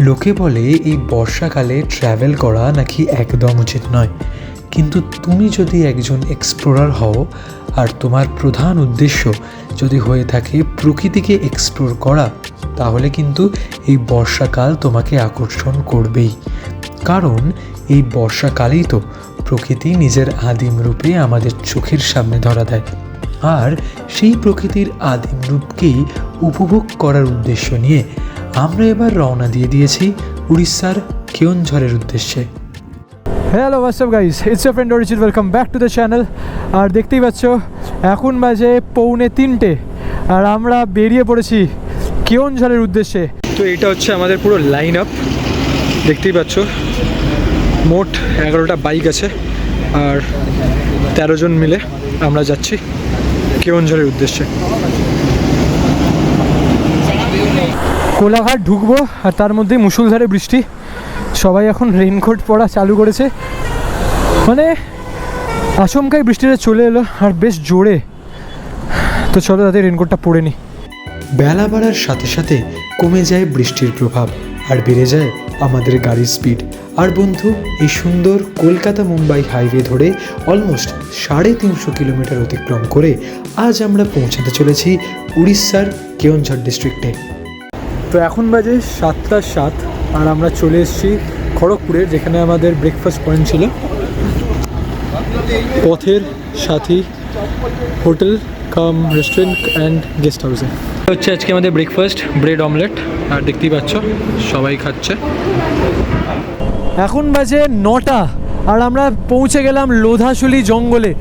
লোকে বলে এই বর্ষাকালে ট্র্যাভেল করা নাকি একদম উচিত নয়, কিন্তু তুমি যদি একজন এক্সপ্লোরার হও আর তোমার প্রধান উদ্দেশ্য যদি হয়ে থাকে প্রকৃতিকে এক্সপ্লোর করা, তাহলে কিন্তু এই বর্ষাকাল তোমাকে আকর্ষণ করবেই। কারণ এই বর্ষাকালেই তো প্রকৃতি নিজের আদিম রূপে আমাদের চোখের সামনে ধরা দেয়, আর সেই প্রকৃতির আদিম রূপকেই উপভোগ করার উদ্দেশ্য নিয়ে আমরা এবার রওনা দিয়ে দিয়েছি উড়িষ্যার কেওনঝড়ের উদ্দেশ্যে। Hello WhatsApp guys, it's your friend Arijit, welcome back to the channel. আর দেখতেই পাচ্ছ এখন বাজে 2:45 আর আমরা বেরিয়ে পড়েছি কেওনঝড়ের উদ্দেশ্যে। তো এটা হচ্ছে আমাদের পুরো লাইন আপ, দেখতেই পাচ্ছ মোট 11টা বাইক আছে আর 13 জন মিলে আমরা যাচ্ছি কেওনঝড়ের উদ্দেশ্যে। কোলাঘাট ঢুকবো আর তার মধ্যেই মুষলধারে বৃষ্টি, সবাই এখন রেইনকোট পরা চালু করেছে, মানে আচমকাই বৃষ্টিটা চলে এলো আর বেশ জোরে। তো চলো তাদের রেইনকোটটা পরে নি। বেলা বাড়ার সাথে সাথে কমে যায় বৃষ্টির প্রভাব আর বেড়ে যায় আমাদের গাড়ির স্পিড। আর বন্ধু, এই সুন্দর কলকাতা মুম্বাই হাইওয়ে ধরে অলমোস্ট 350 কিলোমিটার অতিক্রম করে আজ আমরা পৌঁছাতে চলেছি উড়িষ্যার কেওনঝড় ডিস্ট্রিক্টে। তো এখন বাজে 7:07 আর আমরা চলে এসেছি খড়গপুরে, যেখানে আমাদের ব্রেকফাস্ট পয়েন্ট ছিল, পথের সাথী hotel come restaurant and guest হাউসে। হচ্ছে আজকে আমাদের ব্রেকফাস্ট, ব্রেড অমলেট, আর দেখতেই পাচ্ছ সবাই খাচ্ছে। এখন বাজে 9টা আর আমরা পৌঁছে গেলাম লোধাশুলি জঙ্গলে।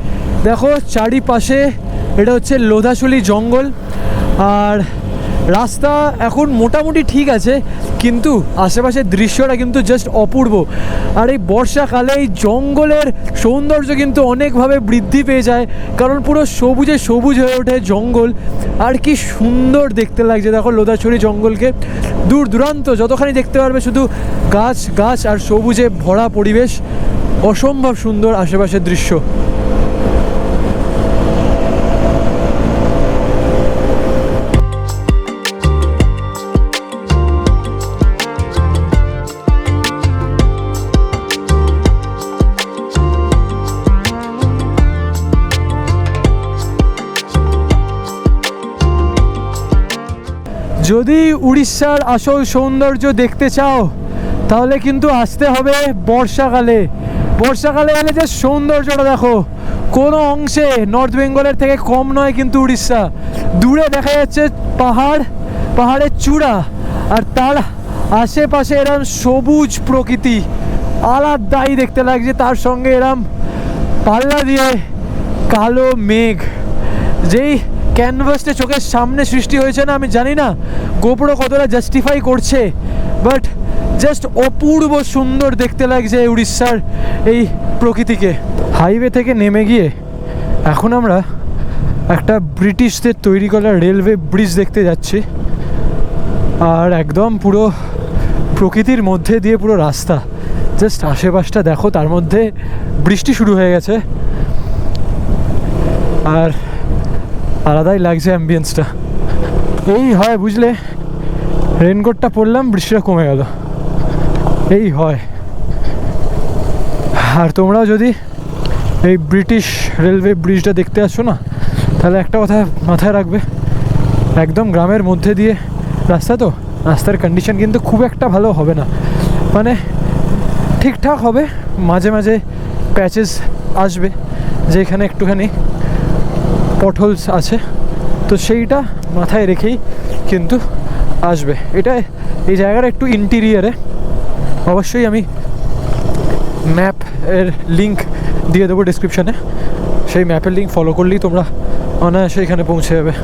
দেখো চারিপাশে এটা হচ্ছে লোধাশুলি জঙ্গল, আর রাস্তা এখন মোটামুটি ঠিক আছে, কিন্তু আশেপাশের দৃশ্যটা কিন্তু জাস্ট অপূর্ব। আর এই বর্ষাকালে এই জঙ্গলের সৌন্দর্য কিন্তু অনেকভাবে বৃদ্ধি পেয়ে যায়, কারণ পুরো সবুজে সবুজ হয়ে ওঠে জঙ্গল। আর কি সুন্দর দেখতে লাগছে দেখো লোধাশুলি জঙ্গলকে, দূর দূরান্ত যতখানি দেখতে পারবে শুধু গাছ গাছ আর সবুজে ভরা পরিবেশ, অসম্ভব সুন্দর আশেপাশের দৃশ্য। যদি উড়িষ্যার আসল সৌন্দর্য দেখতে চাও তাহলে কিন্তু আসতে হবে বর্ষাকালে। বর্ষাকালে এলে যে সৌন্দর্যটা দেখো, কোনো অংশে নর্থ বেঙ্গলের থেকে কম নয় কিন্তু উড়িষ্যা। দূরে দেখা যাচ্ছে পাহাড়, পাহাড়ের চূড়া, আর তার আশেপাশে এরম সবুজ প্রকৃতি, আলাদাই দেখতে লাগছে। তার সঙ্গে এরম পাল্লা দিয়ে কালো মেঘ, যেই ক্যানভাসটা চোখের সামনে সৃষ্টি হয়েছে না, আমি জানি না গোপ্রো কতটা জাস্টিফাই করছে, বাট জাস্ট অপূর্ব সুন্দর দেখতে লাগছে উড়িষ্যার এই প্রকৃতিকে। হাইওয়ে থেকে নেমে গিয়ে এখন আমরা একটা ব্রিটিশদের তৈরি করা রেলওয়ে ব্রিজ দেখতে যাচ্ছি, আর একদম পুরো প্রকৃতির মধ্যে দিয়ে পুরো রাস্তা, জাস্ট আশেপাশটা দেখো। তার মধ্যে বৃষ্টি শুরু হয়ে গেছে আর আলাদাই লাগছে অ্যাম্বিয়েন্সটা। এই হয় বুঝলে, রেনকোটটা পরলাম, বৃষ্টিটা কমে গেল, এই হয়। আর তোমরাও যদি এই ব্রিটিশ রেলওয়ে ব্রিজটা দেখতে আসছো না, তাহলে একটা কথা মাথায় রাখবে, একদম গ্রামের মধ্যে দিয়ে রাস্তা, তো রাস্তার কন্ডিশন কিন্তু খুব একটা ভালো হবে না, মানে ঠিকঠাক হবে, মাঝে মাঝে প্যাচেস আসবে যেখানে একটুখানি পটহোলস আছে, তো সেইটা মাথায় রেখেই কিন্তু আসবে। এটা এই জায়গাটা একটু ইন্টিরিয়ারে, অবশ্যই আমি ম্যাপ এর লিঙ্ক দিয়ে দেবো ডিসক্রিপশানে, সেই ম্যাপের লিঙ্ক ফলো করলেই তোমরা অনায়াসে এখানে পৌঁছে যাবে।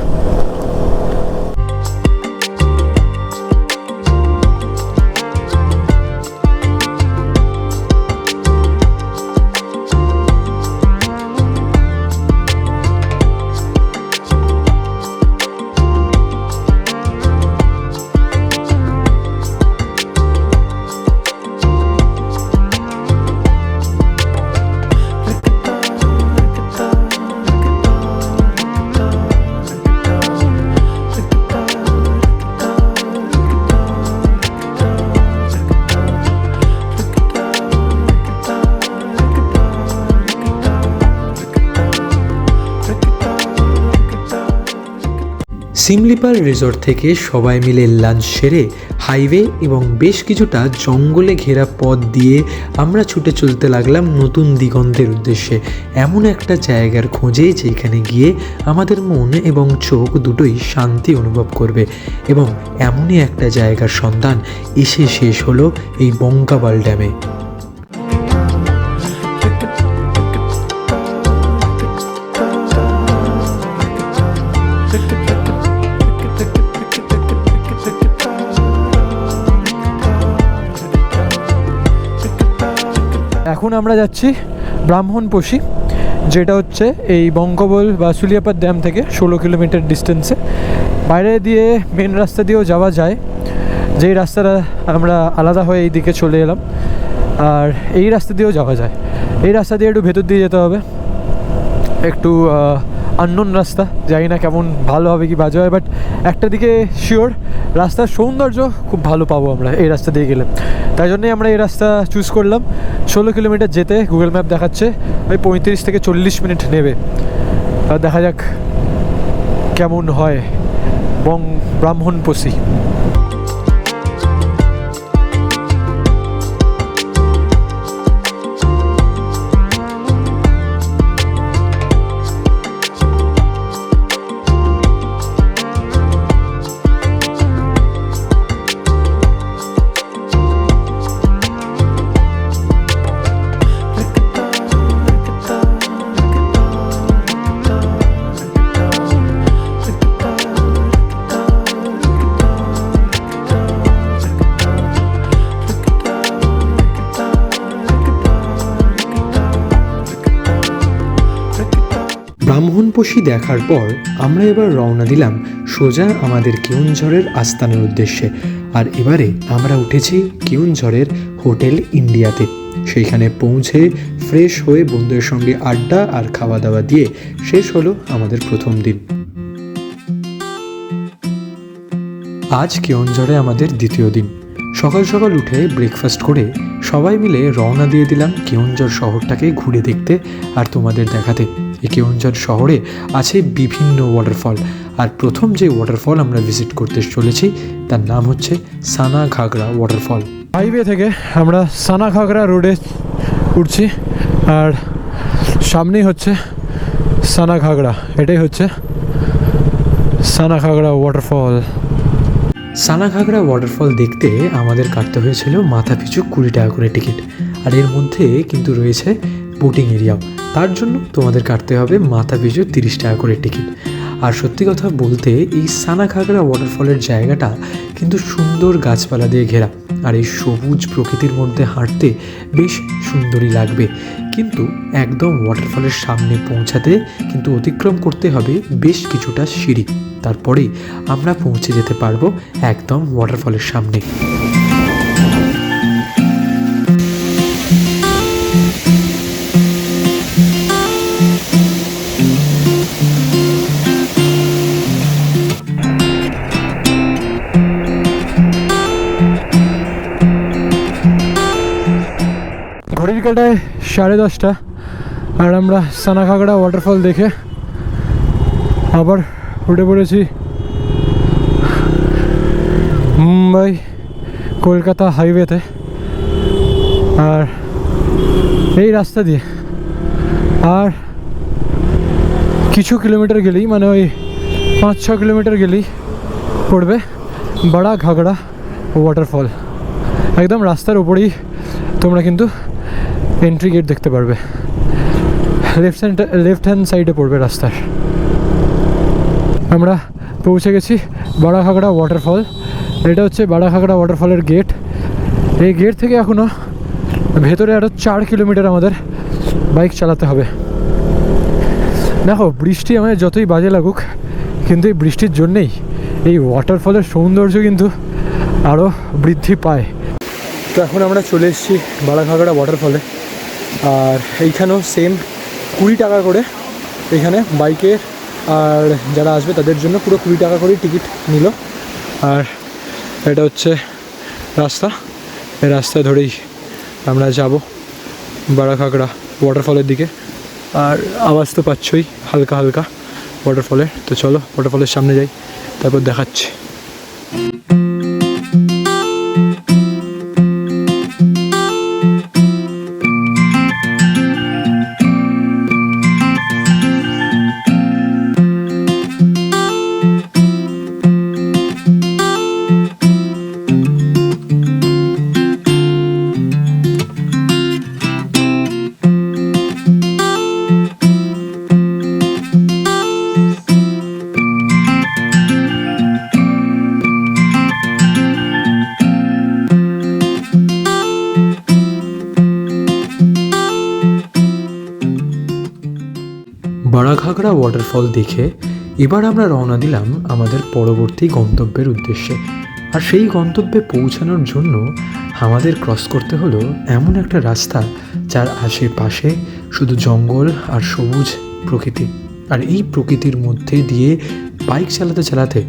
সিমলিপাল রিসর্ট থেকে সবাই মিলে লাঞ্চ সেরে হাইওয়ে এবং বেশ কিছুটা জঙ্গলে ঘেরা পথ দিয়ে আমরা ছুটে চলতে লাগলাম নতুন দিগন্তের উদ্দেশ্যে, এমন একটা জায়গার খোঁজে যেখানে গিয়ে আমাদের মন এবং চোখ দুটোই শান্তি অনুভব করবে। এবং এমনই একটা জায়গার সন্ধান এসে শেষ হলো এই বঙ্কাবাল ড্যামে। এখন আমরা যাচ্ছি ব্রাহ্মণপোষী, যেটা হচ্ছে এই বঙ্কবল বা সুলিয়াপাত ড্যাম থেকে 16 কিলোমিটার ডিস্টেন্সে। বাইরে দিয়ে মেন রাস্তা দিয়েও যাওয়া যায়, যেই রাস্তাটা আমরা আলাদা হয়ে এই দিকে চলে এলাম, আর এই রাস্তা দিয়েও যাওয়া যায়। এই রাস্তা দিয়ে একটু ভেতর দিয়ে যেতে হবে, একটু আননোন রাস্তা, জানি না কেমন ভালো হবে কি বাজে হয়, বাট একটা দিকে শিওর রাস্তার সৌন্দর্য খুব ভালো পাবো আমরা এই রাস্তা দিয়ে গেলে। তাই জন্যই আমরা এই রাস্তা চুজ করলাম। 16 কিলোমিটার যেতে গুগল ম্যাপ দেখাচ্ছে ওই 35 থেকে 40 মিনিট নেবে। দেখা যাক কেমন হয় ব্রাহ্মণপোষী। ব্রাহ্মণপোষী দেখার পর আমরা এবার রওনা দিলাম সোজা আমাদের কেওনঝড়ের আস্তানার উদ্দেশ্যে। আর এবারে আমরা উঠেছি কেওনঝড়ের হোটেল ইন্ডিয়াতে। সেইখানে পৌঁছে ফ্রেশ হয়ে বন্ধুদের সঙ্গে আড্ডা আর খাওয়া দাওয়া দিয়ে শেষ হলো আমাদের প্রথম দিন। আজ কেওনঝড়ে আমাদের দ্বিতীয় দিন। সকাল সকাল উঠে ব্রেকফাস্ট করে সবাই মিলে রওনা দিয়ে দিলাম কেওনঝড় শহরটাকে ঘুরে দেখতে আর তোমাদের দেখাতে। এই কেওনঝড় শহরে আছে বিভিন্ন ওয়াটারফল, আর প্রথম যে ওয়াটারফল আমরা ভিজিট করতে চলেছি তার নাম হচ্ছে সানাঘাগরা ওয়াটারফল। হাইওয়ে থেকে আমরা সানাঘাগরা রোডে উঠছি, আর সামনেই হচ্ছে সানাঘাগরা। এটাই হচ্ছে সানাঘাগরা ওয়াটারফল। সানাঘাগরা ওয়াটারফল দেখতে আমাদের কাটতে হয়েছিল মাথা পিছু 20 টাকা করে টিকিট, আর এর মধ্যে কিন্তু রয়েছে বোটিং এরিয়াও। তার জন্য তোমাদের কাটতে হবে মাথা পিছু 30 টাকা করে টিকিট। আর সত্যি কথা বলতে এই সানাঘাগরা ওয়াটারফলের জায়গাটা কিন্তু সুন্দর গাছপালা দিয়ে ঘেরা, আর এই সবুজ প্রকৃতির মধ্যে হাঁটতে বেশ সুন্দরই লাগবে। কিন্তু একদম ওয়াটারফলের সামনে পৌঁছাতে কিন্তু অতিক্রম করতে হবে বেশ কিছুটা সিঁড়ি, তারপরেই আমরা পৌঁছে যেতে পারবো একদম ওয়াটারফলের সামনে। ঘড়ির কাটায় 10:30, আর আমরা সানাঘাগরা ওয়াটারফল দেখে আবার উঠে পড়েছি মুম্বাই কলকাতা হাইওয়েতে। আর এই রাস্তা দিয়ে আর কিছু কিলোমিটার গেলেই, মানে ওই 5-6 কিলোমিটার গেলেই পড়বে বড়া ঘাগড়া ওয়াটারফল। একদম রাস্তার উপরেই তোমরা কিন্তু এন্ট্রি গেট দেখতে পারবে, লেফট হ্যান্ড সাইডে পড়বে রাস্তার। আমরা পৌঁছে গেছি বড়া ঘাগড়া ওয়াটারফল। এটা হচ্ছে বড়া ঘাগড়া ওয়াটারফলের গেট। এই গেট থেকে এখনও ভেতরে আরও 4 কিলোমিটার আমাদের বাইক চালাতে হবে। দেখো, বৃষ্টি আমাদের যতই বাজে লাগুক, কিন্তু এই বৃষ্টির জন্যেই এই ওয়াটারফলের সৌন্দর্য কিন্তু আরও বৃদ্ধি পায়। তো এখন আমরা চলে এসেছি বড়া ঘাগড়া ওয়াটারফলে, আর এইখানেও সেম 20 টাকা করে এখানে বাইকের, আর যারা আসবে তাদের জন্য পুরো 20 টাকা করেই টিকিট নিল। আর এটা হচ্ছে রাস্তা, এই রাস্তা ধরেই আমরা যাব বড়া ঘাগড়া ওয়াটারফলের দিকে। আর আওয়াজ তো পাচ্ছই হালকা হালকা, ওয়াটারফলে। তো চলো ওয়াটারফলের সামনে যাই, তারপর দেখাচ্ছি। বারাঘাগরা ওয়াটারফল দেখে এবার আমরা রওনা দিলাম আমাদের পরবর্তী গন্তব্যের উদ্দেশ্যে। আর সেই গন্তব্যে পৌঁছানোর জন্য আমাদের ক্রস করতে হলো এমন একটা রাস্তা যার আশেপাশে শুধু জঙ্গল আর সবুজ প্রকৃতি। আর এই প্রকৃতির মধ্যে দিয়ে বাইক চালাতে চালাতে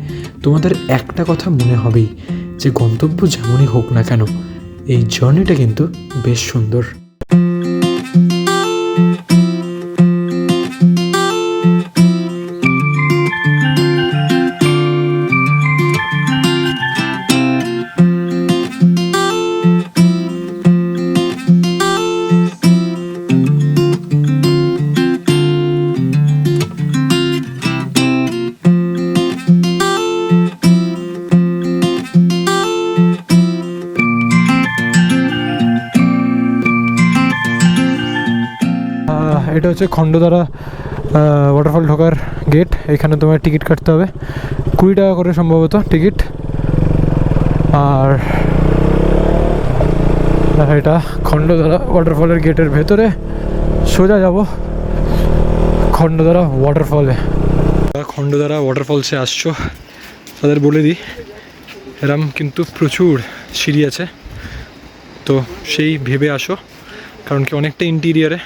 তোমাদের একটা কথা মনে হবেই যে গন্তব্য যেমনই হোক না কেন, এই জার্নিটা কিন্তু বেশ সুন্দর। এটা হচ্ছে খণ্ডধারা ওয়াটারফল ঢোকার গেট। এখানে তোমার টিকিট কাটতে হবে, 20 টাকা করে সম্ভবত টিকিট। আর এটা খণ্ডধারা ওয়াটারফলের গেটের ভেতরে সোজা যাব খণ্ডধারা ওয়াটারফলে। খণ্ডধারা ওয়াটারফলসে আসছো তাদের বলে দিই, এরম কিন্তু প্রচুর সিঁড়ি আছে, তো সেই ভেবে আসো, কারণ কি অনেকটা ইন্টিরিয়ারে।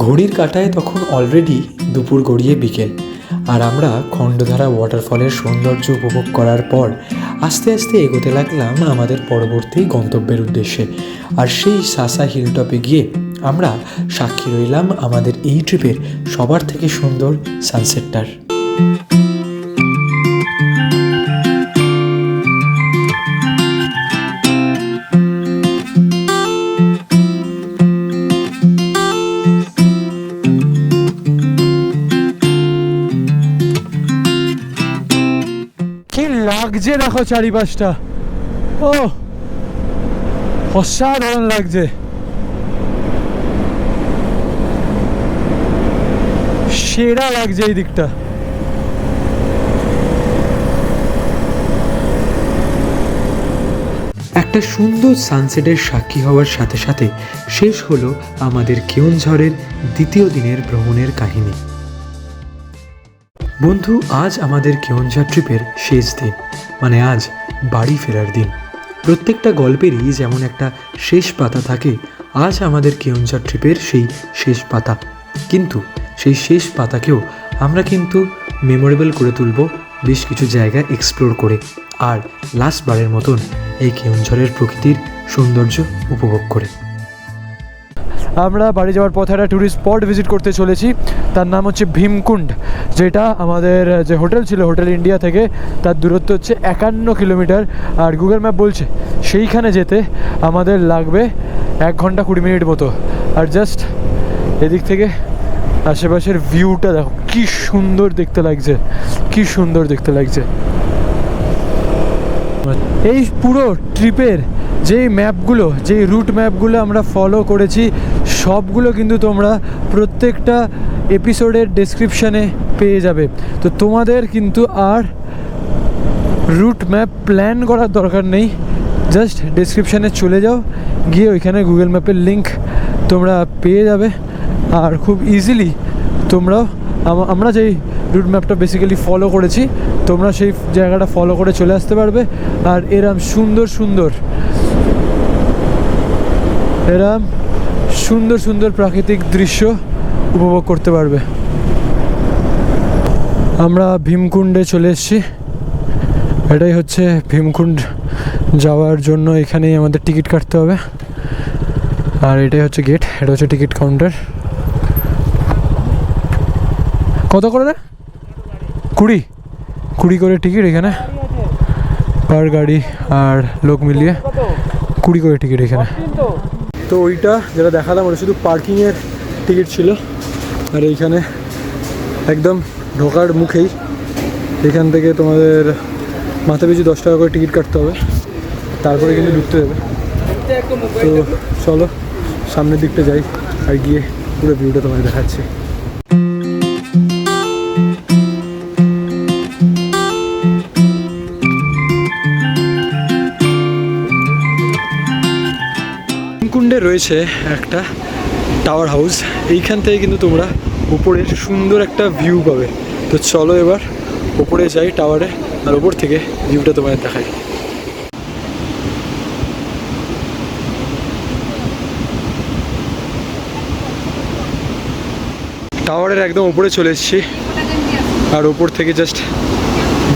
ঘড়ির কাঁটায় তখন অলরেডি দুপুর গড়িয়ে বিকেল, আর আমরা খণ্ডধারা ওয়াটারফলের সৌন্দর্য উপভোগ করার পর আস্তে আস্তে এগোতে লাগলাম আমাদের পরবর্তী গন্তব্যের উদ্দেশ্যে। আর সেই সাসা হিলটপে গিয়ে আমরা সাক্ষী রইলাম আমাদের এই ট্রিপের সবার থেকে সুন্দর সানসেটটার। লাগছে দেখো চারিপাশটা, ও অসাধারণ লাগছে। সেরা লাগছে এই দিকটা। একটা সুন্দর সানসেটের সাক্ষী হওয়ার সাথে সাথে শেষ হলো আমাদের কেওনঝড়ের দ্বিতীয় দিনের ভ্রমণের কাহিনী। বন্ধু, আজ আমাদের কেওনঝড় ট্রিপের শেষ দিন, মানে আজ বাড়ি ফেরার দিন। প্রত্যেকটা গল্পেরই যেমন একটা শেষ পাতা থাকে, আজ আমাদের কেওনঝড় ট্রিপের সেই শেষ পাতা। কিন্তু সেই শেষ পাতাকেও আমরা কিন্তু মেমোরেবল করে তুলব বেশ কিছু জায়গা এক্সপ্লোর করে, আর লাস্ট বারের মতন এই কেওনঝড়ের প্রকৃতির সৌন্দর্য উপভোগ করে। আমরা বাড়ি যাওয়ার পথে একটা ট্যুরিস্ট স্পট ভিজিট করতে চলেছি, তার নাম হচ্ছে ভীমকুণ্ড, যেটা আমাদের যে হোটেল ছিল হোটেল ইন্ডিয়া থেকে তার দূরত্ব হচ্ছে 51 কিলোমিটার। আর গুগল ম্যাপ বলছে সেইখানে যেতে আমাদের লাগবে 1 ঘন্টা 20 মিনিট মতো। আর জাস্ট এদিক থেকে আশেপাশের ভিউটা দেখো, কি সুন্দর দেখতে লাগছে, কি সুন্দর দেখতে লাগছে। এই পুরো ট্রিপের যেই ম্যাপগুলো, যেই রুট ম্যাপগুলো আমরা ফলো করেছি, সবগুলো কিন্তু তোমরা প্রত্যেকটা এপিসোডের ডেসক্রিপশানে পেয়ে যাবে। তো তোমাদের কিন্তু আর রুট ম্যাপ প্ল্যান করার দরকার নেই, জাস্ট ডেসক্রিপশানে চলে যাও, গিয়ে ওইখানে গুগল ম্যাপের লিঙ্ক তোমরা পেয়ে যাবে। আর খুব ইজিলি তোমরাও আমরা যেই রুট ম্যাপটা বেসিক্যালি ফলো করেছি, তোমরা সেই জায়গাটা ফলো করে চলে আসতে পারবে। আর এরম সুন্দর সুন্দর প্রাকৃতিক দৃশ্য উপভোগ করতে পারবে। আমরা ভীমকুণ্ডে চলে এসেছি। এটাই হচ্ছে ভীমকুণ্ড যাওয়ার জন্য এখানেই আমাদের টিকিট কাটতে হবে। আর এটাই হচ্ছে গেট, এটা হচ্ছে টিকিট কাউন্টার। কত করে রে? 20 করে টিকিট এখানে পার গাড়ি, আর লোক মিলিয়ে 20 করে টিকিট এখানে। তো ওইটা যেটা দেখালাম ওটা শুধু পার্কিংয়ের টিকিট ছিল। আর এইখানে একদম ঢোকার মুখেই এখান থেকে তোমাদের মাথা পিছু 10 টাকা করে টিকিট কাটতে হবে, তারপরে কিন্তু ঢুকতে দেবে। তো চলো সামনের দিকটা যাই আর গিয়ে পুরো ভিউটা তোমাদের দেখাচ্ছি। ভীমকুণ্ডে রয়েছে একটা টাওয়ার হাউস, এইখান থেকে কিন্তু তোমরা উপরের সুন্দর একটা ভিউ পাবে। তো চলো এবার ওপরে যাই টাওয়ারে, আর ওপর থেকে ভিউটা তোমাদের দেখাই। টাওয়ারের একদম ওপরে চলে এসেছি, আর ওপর থেকে জাস্ট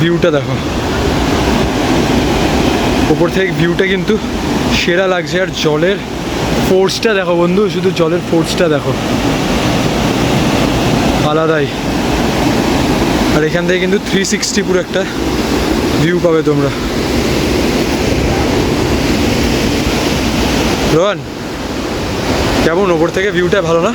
ভিউটা দেখো। ওপর থেকে ভিউটা কিন্তু সেরা লাগছে। আর জলের ফোর্সটা দেখো বন্ধু, শুধু জলের ফোর্সটা দেখো, আলাদাই। আর এখান থেকে কিন্তু 360 পুরো একটা ভিউ পাবে তোমরা। রোহন, কেমন ওপর থেকে ভিউটা ভালো না?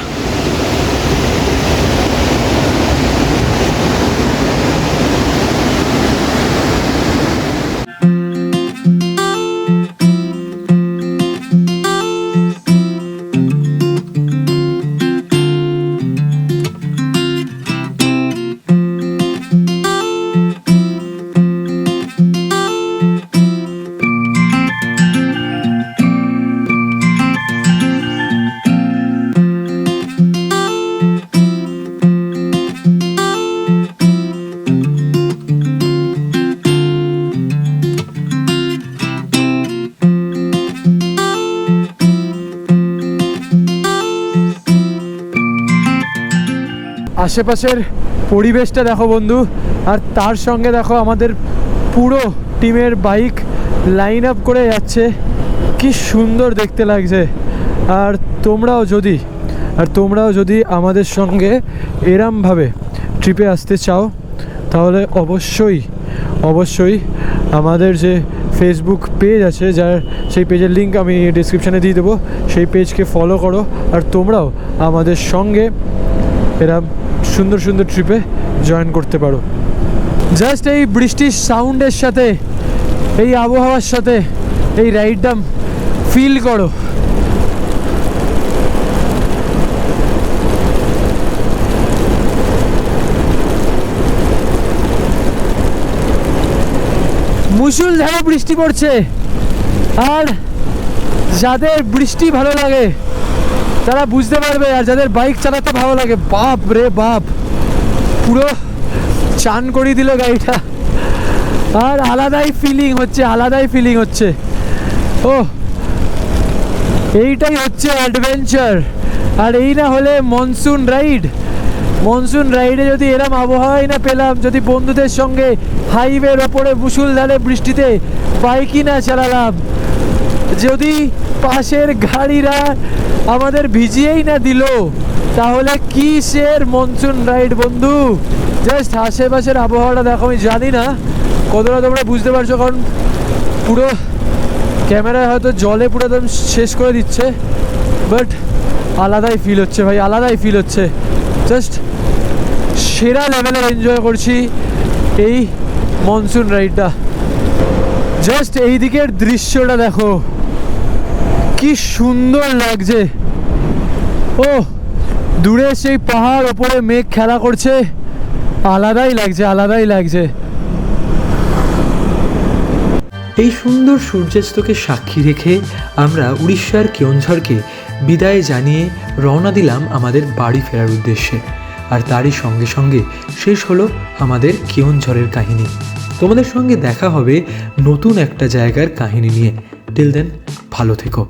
আশেপাশের পরিবেশটা দেখো বন্ধু, আর তার সঙ্গে দেখো আমাদের পুরো টিমের বাইক লাইন আপ করে যাচ্ছে, কি সুন্দর দেখতে লাগছে। আর তোমরাও যদি আমাদের সঙ্গে এরমভাবে ট্রিপে আসতে চাও, তাহলে অবশ্যই আমাদের যে ফেসবুক পেজ আছে, যার সেই পেজের লিঙ্ক আমি ডিসক্রিপশানে দিয়ে দেবো, সেই পেজকে ফলো করো। আর তোমরাও আমাদের সঙ্গে এরম সুন্দর ট্রিপে জয়েন করতে পারো। জাস্ট এই বৃষ্টির সাউন্ডের সাথে, এই আবহাওয়ার সাথে এই রাইডটা ফিল করো। মুষলধারে বৃষ্টি পড়ছে, আর যাদের বৃষ্টি ভালো লাগে তারা বুঝতে পারবে। আর যাদের বাইক চালাতে ভালো লাগে, বাপ রে বাপ, পুরো চান করিয়ে দিল গাড়িটা। আর আলাদাই ফিলিং হচ্ছে। ও, এইটাই হচ্ছে অ্যাডভেঞ্চার। আর এই না হলে মনসুন রাইডে যদি এরম আবহাওয়াই না পেলাম, যদি বন্ধুদের সঙ্গে হাইওয়ের ওপরে মুষলধারে বৃষ্টিতে বাইকই না চালালাম, যদি পাশের গাড়িরা আমাদের ভিজিয়েই না দিল, তাহলে কিসের মনসুন রাইড বন্ধু। জাস্ট আশেপাশের আবহাওয়াটা দেখো। আমি জানি না কতটা তোমরা বুঝতে পারছো, কারণ পুরো ক্যামেরায় হয়তো জলে পুরো একদম শেষ করে দিচ্ছে, বাট আলাদাই ফিল হচ্ছে ভাই, আলাদাই ফিল হচ্ছে। জাস্ট সেরা লেভেলে এনজয় করছি এই মনসুন রাইডটা। জাস্ট এই দিকের দৃশ্যটা দেখো, কি সুন্দর লাগছে। ও দূরে সেই পাহাড় ওপরে মেঘ খেলা করছে, আলাদাই লাগছে, আলাদাই লাগছে। এই সুন্দর সূর্যাস্তকে সাক্ষী রেখে আমরা উড়িষ্যার কেওনঝড়কে বিদায় জানিয়ে রওনা দিলাম আমাদের বাড়ি ফেরার উদ্দেশ্যে। আর তারই সঙ্গে সঙ্গে শেষ হলো আমাদের কেওনঝড়ের কাহিনী। তোমাদের সঙ্গে দেখা হবে নতুন একটা জায়গার কাহিনী নিয়ে। টিল দেন ভালো থেকো।